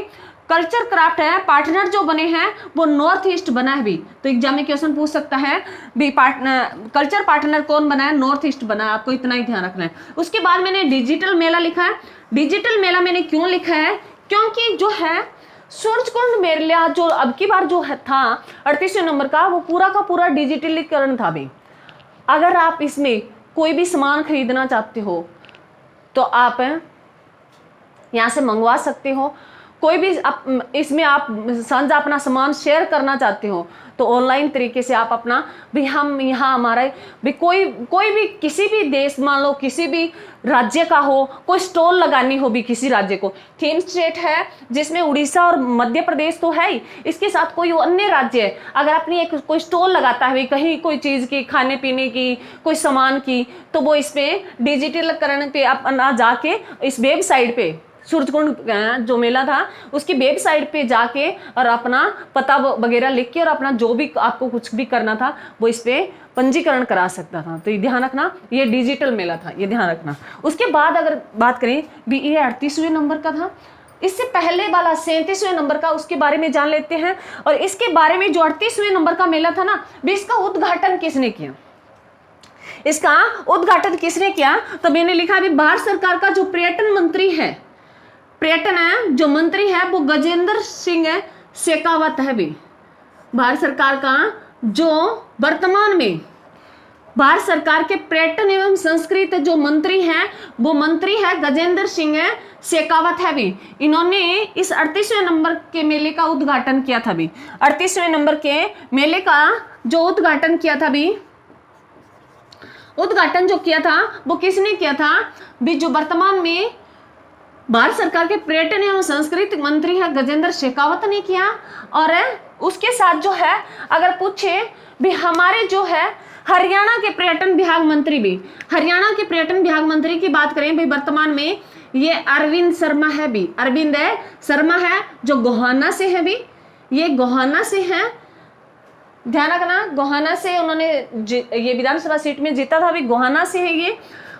कल्चर क्राफ्ट है, पार्टनर जो बने हैं वो नॉर्थ ईस्ट बना है भी, तो एग्जाम में क्वेश्चन पूछ सकता है भी कल्चर पार्टनर कौन बना है, नॉर्थ ईस्ट बना है, आपको इतना ही ध्यान रखना है। उसके बाद मैंने डिजिटल मेला लिखा है। डिजिटल मेला मैंने क्यों लिखा है, क्योंकि जो है सूरजकुंड मेला जो अब की बार जो है था 38वें नंबर का, वो पूरा का पूरा डिजिटलीकरण था भी। अगर आप इसमें कोई भी सामान खरीदना चाहते हो तो आप यहाँ से मंगवा सकते हो, कोई भी इसमें आप साझा अपना सामान शेयर करना चाहते हो तो ऑनलाइन तरीके से आप अपना भी, हम यहाँ हमारा भी कोई भी किसी भी देश, मान लो किसी भी राज्य का हो, कोई स्टॉल लगानी हो भी किसी राज्य को, थीम स्टेट है जिसमें उड़ीसा और मध्य प्रदेश तो है ही, इसके साथ कोई अन्य राज्य है, अगर अपनी एक कोई स्टॉल लगाता है कहीं कोई चीज़ की, खाने पीने की, कोई सामान की, तो वो इसमें डिजिटलीकरण पे अपना जाके इस वेबसाइट पे, सूरजकुंड जो मेला था उसकी वेबसाइट पे जाके और अपना पता वगैरह लिख के और अपना जो भी आपको कुछ भी करना था वो इस पे पंजीकरण करा सकता था। तो ये ध्यान रखना, ये डिजिटल मेला था, ये ध्यान रखना। उसके बाद अगर बात करें भी, ये 38वें नंबर का था। इससे पहले वाला 37वें नंबर का, उसके बारे में जान लेते हैं। और इसके बारे में जो 38वें नंबर का मेला था ना, भी इसका उद्घाटन किसने किया, इसका उद्घाटन किसने किया? तो मैंने लिखा अभी, भारत सरकार का जो पर्यटन मंत्री है, पर्यटन है जो मंत्री है वो गजेंद्र सिंह शेखावत है। भी भारत सरकार का जो वर्तमान में भारत सरकार के पर्यटन एवं संस्कृति जो मंत्री हैं, वो मंत्री है गजेंद्र सिंह शेखावत है। भी इन्होंने इस 38वें नंबर के मेले का उद्घाटन किया था। भी 38वें नंबर के मेले का जो उद्घाटन किया था, भी उद्घाटन जो किया था वो किसने किया था? भी जो वर्तमान में भारत सरकार के पर्यटन एवं संस्कृति मंत्री है गजेंद्र शेखावत ने किया। और उसके साथ जो है अगर पूछे भी, हमारे जो है हरियाणा के पर्यटन विभाग मंत्री, भी हरियाणा के पर्यटन विभाग मंत्री की बात करें भी, वर्तमान में ये अरविंद शर्मा है। भी अरविंद शर्मा है जो गोहाना से है। भी ये गोहाना से है, ध्यान रखना, गोहाना से उन्होंने ये विधानसभा सीट में जीता था। भी गोहाना से है ये।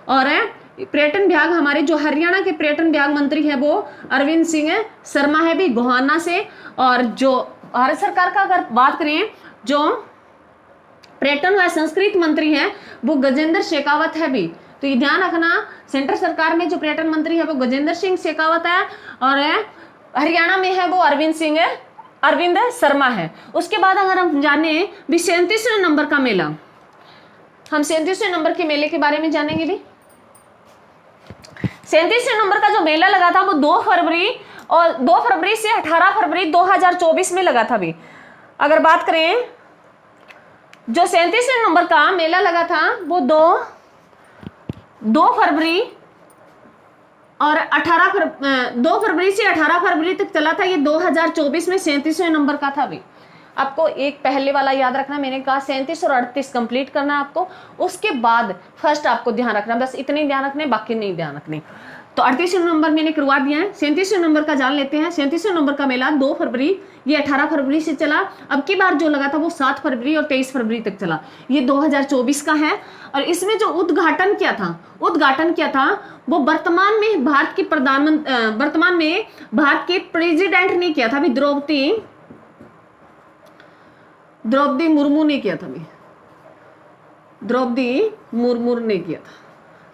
और पर्यटन विभाग, हमारे जो हरियाणा के पर्यटन विभाग मंत्री है वो अरविंद सिंह शर्मा है। भी गोहाना से। और जो भारत सरकार का अगर बात करें, जो पर्यटन व संस्कृति मंत्री है वो गजेंद्र शेखावत है। भी तो ये ध्यान रखना, सेंट्रल सरकार में जो पर्यटन मंत्री है वो गजेंद्र सिंह शेखावत है। और हरियाणा में है वो अरविंद शर्मा है। उसके बाद अगर हम जाने भी 37वें नंबर का मेला, हम 37वें नंबर के मेले के बारे में जानेंगे। भी 37वें नंबर का जो मेला लगा था वो 2 फरवरी से 18 फरवरी 2024 में लगा था। भी अगर बात करें, जो 37वें नंबर का मेला लगा था वो 2 फरवरी और 2 फरवरी से 18 फरवरी तक चला था। ये 2024 में 37वें नंबर का था। भी आपको एक पहले वाला याद रखना, मैंने कहा 37 और 38 कंप्लीट करना है आपको। उसके बाद फर्स्ट आपको ध्यान रखना, बस इतने ध्यान रखने, बाकी नहीं ध्यान रखने। तो 38वें नंबर मैंने करवा दिया है। 37वें नंबर का जान लेते हैं। 37वें नंबर का मेला 2 फरवरी, ये 18 फरवरी से चला। अब की बार जो लगा था वो 7 फरवरी और 23 फरवरी तक चला। ये 2024 का है। और इसमें जो उद्घाटन किया था वो वर्तमान में भारत के प्रेसिडेंट ने किया था। भी द्रौपदी मुर्मू ने किया था। भी द्रौपदी मुर्मू ने किया था।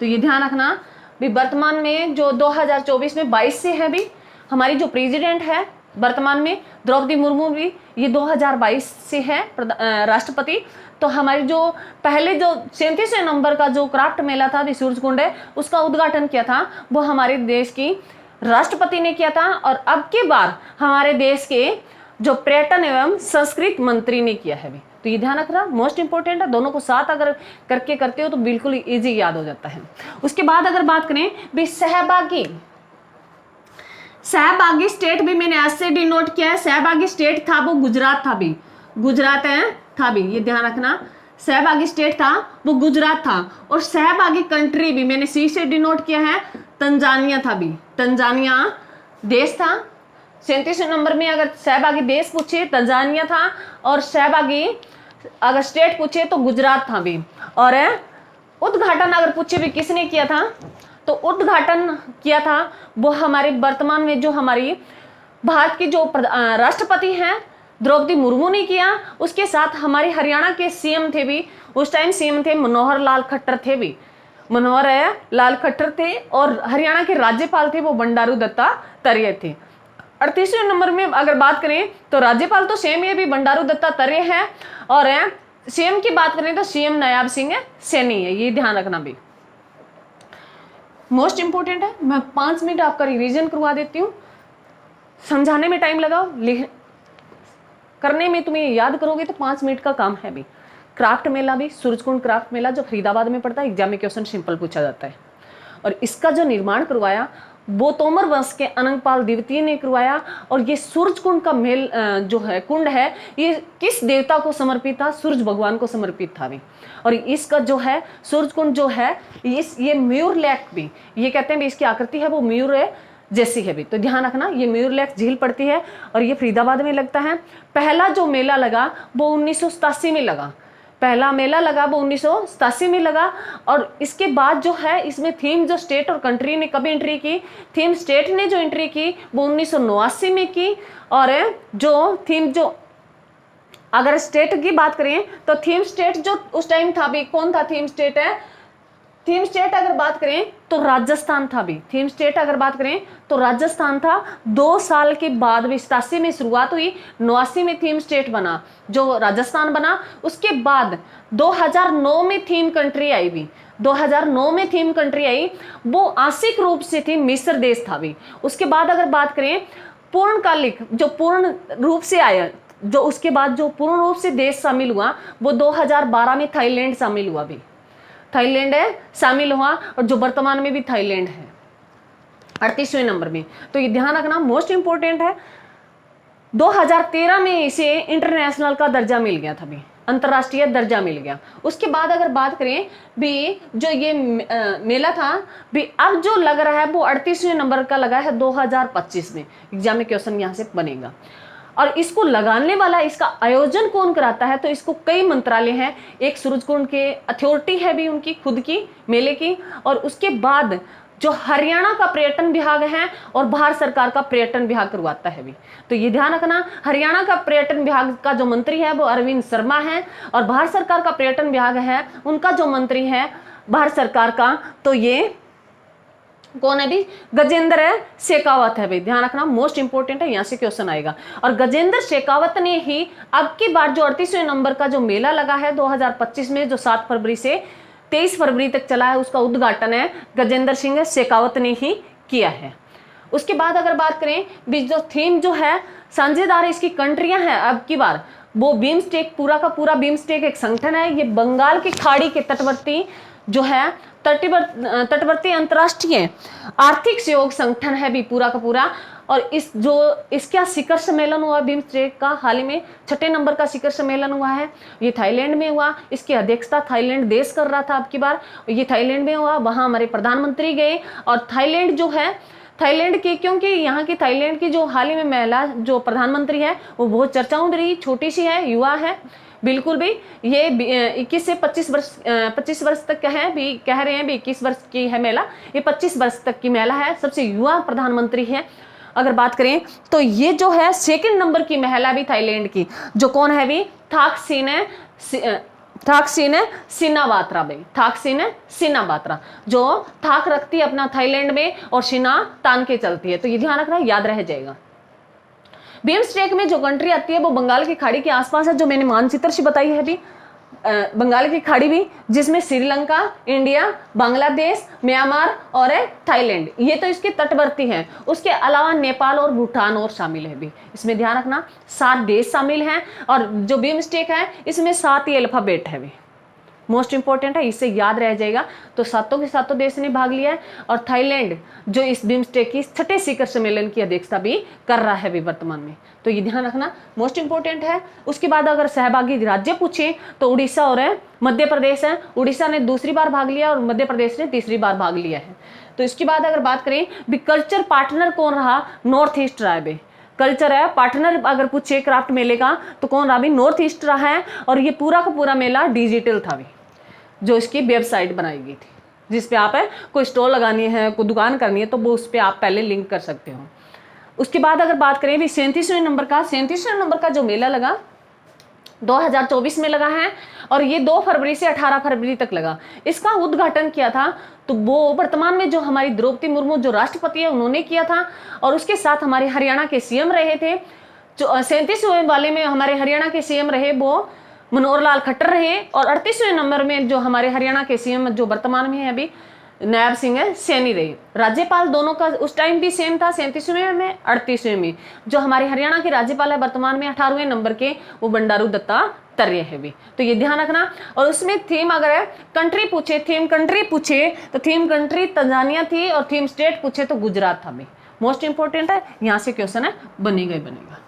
तो ये ध्यान रखना, भी वर्तमान में जो 2024 में 22 से है, भी हमारी जो प्रेसिडेंट है वर्तमान में द्रौपदी मुर्मू, भी ये 2022 से है राष्ट्रपति। तो हमारी जो पहले जो 37वें नंबर का जो क्राफ्ट मेला था भी सूरजकुंड है, उसका उद्घाटन किया था वो हमारे देश की राष्ट्रपति ने किया था। और अब की बार हमारे देश के जो पर्यटन एवं संस्कृति मंत्री ने किया है। भी तो ये ध्यान रखना, मोस्ट इंपोर्टेंट है। दोनों को साथ अगर करके करते हो तो बिल्कुल इजी याद हो जाता है। उसके बाद अगर बात करें भी सहभागी स्टेट, भी मैंने आज से डिनोट किया है। सहभागी स्टेट था वो गुजरात था। भी गुजरात था। भी ये ध्यान रखना, सहभागी स्टेट था वो गुजरात था। और सहभागी कंट्री भी मैंने सी से डिनोट किया है, तंजानिया था। भी तंजानिया देश था। 37वें नंबर में अगर सहभागी देश पूछे तंजानिया था, और सहभागी अगर स्टेट पूछे तो गुजरात था। भी और उद्घाटन अगर पूछे भी किसने किया था, तो उद्घाटन किया था वो हमारे वर्तमान में जो हमारी भारत की जो राष्ट्रपति हैं द्रौपदी मुर्मू ने किया। उसके साथ हमारे हरियाणा के सीएम थे। भी उस टाइम सीएम थे मनोहर लाल खट्टर थे। भी मनोहर लाल खट्टर थे। और हरियाणा के राज्यपाल थे वो बंडारू दत्तात्रेय थे। 38वें नंबर में अगर बात करें तो राज्यपाल तो सेम ये भी बंडारू दत्तात्रेय है। और सीएम की बात करें तो सीएम नायाब सिंह सैनी है। ये ध्यान रखना, भी मोस्ट इंपोर्टेंट है। मैं 5 मिनट आपका रिवीजन करवा देती हूँ। समझाने में टाइम लगाओ, करने में तुम्हें याद करोगे तो 5 मिनट का काम है। भी क्राफ्ट मेला, भी सूरजकुंड क्राफ्ट मेला जो फरीदाबाद में पड़ता है, एग्जाम में क्वेश्चन सिंपल पूछा जाता है। और इसका जो निर्माण करवाया वो तोमर वंश के अनंगपाल द्वितीय ने करवाया। और ये सूरजकुंड का मेल जो है कुंड है, ये किस देवता को समर्पित था? सूरज भगवान को समर्पित था। भी और इसका जो है सूरजकुंड जो है ये मयूर लेक, भी ये कहते हैं भी इसकी आकृति है वो मयूर जैसी है। भी तो ध्यान रखना, ये मयूर लेक झील पड़ती है और ये फरीदाबाद में लगता है। पहला जो मेला लगा वो 1987 में लगा। पहला मेला लगा वो 1987 में लगा। और इसके बाद जो है इसमें थीम जो स्टेट और कंट्री ने कब एंट्री की, थीम स्टेट ने जो एंट्री की वो 1989 में की। और जो थीम जो अगर स्टेट की बात करें तो थीम स्टेट जो उस टाइम था भी, कौन था थीम स्टेट है, थीम स्टेट अगर बात करें तो राजस्थान था भी। थीम स्टेट अगर बात करें तो राजस्थान था। 2 साल के बाद भी 87 में शुरुआत हुई, 89 में थीम स्टेट बना जो राजस्थान बना। उसके बाद 2009 में थीम कंट्री आई भी, 2009 में थीम कंट्री आई, वो आंशिक रूप से थी मिस्र देश था भी। उसके बाद अगर बात करें पूर्णकालिक जो पूर्ण रूप से आया, जो उसके बाद जो पूर्ण रूप से देश शामिल हुआ वो 2012 में थाईलैंड शामिल हुआ भी, थाईलैंड है शामिल हुआ। और जो वर्तमान में भी थाईलैंड है 38वें नंबर में। तो ये ध्यान रखना मोस्ट इंपोर्टेंट है। 2013 में इसे इंटरनेशनल का दर्जा मिल गया था भी, अंतर्राष्ट्रीय दर्जा मिल गया। उसके बाद अगर बात करें भी जो ये मेला था भी, अब जो लग रहा है वो 38वें नंबर का लगा है 2025 में। एग्जाम में क्वेश्चन यहाँ से बनेगा। और इसको लगाने वाला, इसका आयोजन कौन कराता है, तो इसको कई मंत्रालय हैं। एक सूरजकुंड के अथॉरिटी है भी उनकी खुद की मेले की। और उसके बाद जो हरियाणा का पर्यटन विभाग है और भारत सरकार का पर्यटन विभाग करवाता है भी। तो ये ध्यान रखना, हरियाणा का पर्यटन विभाग का जो मंत्री है वो अरविंद शर्मा है, और भारत सरकार का पर्यटन विभाग है उनका जो मंत्री है भारत सरकार का, तो ये कौन है भी, गजेंद्र शेखावत है भाई। ध्यान रखना मोस्ट इंपोर्टेंट है, यहाँ से क्वेश्चन आएगा। और गजेंद्र शेखावत ने ही अब की बार जो 38वें नंबर का जो मेला लगा है 2025 में, जो 7 फरवरी से 23 फरवरी तक चला है, उसका उद्घाटन है गजेंद्र सिंह शेखावत ने ही किया है। उसके बाद अगर बात करें भी जो थीम जो है साझेदार इसकी कंट्रियां हैं अब की बार, वो बिम्स्टेक, पूरा का पूरा बिम्स्टेक एक संगठन है। ये बंगाल की खाड़ी के तटवर्ती जो है तटवर्ती अंतर्राष्ट्रीय आर्थिक सहयोग संगठन है भी पूरा का पूरा। और इसका शिखर सम्मेलन हुआ बिम्स्टेक का, हाल ही में 6ठे नंबर का शिखर सम्मेलन हुआ है। ये थाईलैंड में हुआ, इसकी अध्यक्षता थाईलैंड देश कर रहा था अब की बार, ये थाईलैंड में हुआ। वहां हमारे प्रधानमंत्री गए। और थाईलैंड जो है, थाईलैंड की, क्योंकि यहाँ की थाईलैंड की जो हाल ही में महिला जो प्रधानमंत्री है वो बहुत चर्चाओं में रही, छोटी सी है, युवा है बिल्कुल भी। ये 21 से 25 वर्ष तक है भी, कह रहे हैं भी 21 वर्ष की है महिला, ये 25 वर्ष तक की महिला है, सबसे युवा प्रधानमंत्री है। अगर बात करें तो ये जो है 2nd नंबर की महिला भी थाईलैंड की, जो कौन है भी, थाकसीन सिनावात्रा भाई, थाकसीन सिनावात्रा, जो थाक रखती है अपना थाईलैंड में और सिना तान के चलती है। तो ये ध्यान रखना, याद रह जाएगा। बिम्स्टेक में जो कंट्री आती है वो बंगाल की खाड़ी के आसपास है, जो मैंने मानचित्र से बताई है भी, बंगाल की खाड़ी भी, जिसमें श्रीलंका, इंडिया, बांग्लादेश, म्यांमार और थाईलैंड, ये तो इसके तटवर्ती हैं। उसके अलावा नेपाल और भूटान और शामिल है भी। इसमें ध्यान रखना 7 देश शामिल हैं। और जो बिम्स्टेक है इसमें 7 ही अल्फाबेट है भी, मोस्ट इंपॉर्टेंट है, इससे याद रह जाएगा। तो 7 के 7 देश ने भाग लिया है। और थाईलैंड जो इस बिम्स्टेक की 6ठे शिखर सम्मेलन की अध्यक्षता भी कर रहा है भी वर्तमान में। तो ये ध्यान रखना मोस्ट इंपॉर्टेंट है। उसके बाद अगर सहभागी राज्य पूछे तो उड़ीसा और मध्य प्रदेश है। उड़ीसा ने दूसरी बार भाग लिया और मध्य प्रदेश ने तीसरी बार भाग लिया है। तो इसके बाद अगर बात करें भी कल्चर पार्टनर कौन रहा, नॉर्थ ईस्ट रहा है। कल्चर है पार्टनर अगर पूछे क्राफ्ट मेले का तो कौन रहा भी, नॉर्थ ईस्ट रहा है। और ये पूरा का पूरा मेला डिजिटल था भी, जो इसकी वेबसाइट बनाई गई थी, जिस पे आप कोई स्टॉल लगानी है, कोई दुकान करनी है, तो वो उस पर आप पहले लिंक कर सकते हो। उसके बाद अगर बात करें भी 37वें नंबर का जो मेला लगा 2024 में लगा है, और ये 2 फरवरी से 18 फरवरी तक लगा। इसका उद्घाटन किया था तो वो वर्तमान में जो हमारी द्रौपदी मुर्मू जो राष्ट्रपति है उन्होंने किया था। और उसके साथ हमारे हरियाणा के सीएम रहे थे। जो 37वें वाले में हमारे हरियाणा के सीएम रहे वो मनोहर लाल खट्टर रहे। और 38वें नंबर में जो हमारे हरियाणा के सीएम जो वर्तमान में है अभी नायब सिंह सैनी रहे। राज्यपाल दोनों का उस टाइम भी सेम था, 37वें में 38वें में। जो हमारे हरियाणा के राज्यपाल है वर्तमान में 18वें नंबर के, वो बंडारू दत्तात्रेय है भी। तो ये ध्यान रखना। और उसमें थीम अगर कंट्री पूछे, थीम कंट्री पूछे तो थीम कंट्री तंजानिया थी, और थीम स्टेट पूछे तो गुजरात था भी। मोस्ट इंपोर्टेंट है, यहाँ से क्वेश्चन है बनेगा ही बनेगा।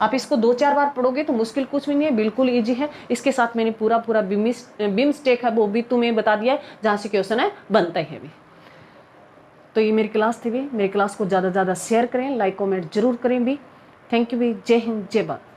आप इसको 2-4 बार पढ़ोगे तो मुश्किल कुछ भी नहीं है, बिल्कुल इजी है। इसके साथ मैंने पूरा बिम्स्टेक है वो भी तुम्हें बता दिया है, जहाँ से क्वेश्चन है बनता ही है भी। तो ये मेरी क्लास थी भी। मेरी क्लास को ज़्यादा से ज़्यादा शेयर करें, लाइक कमेंट जरूर करें भी। थैंक यू भी। जय हिंद, जय भारत।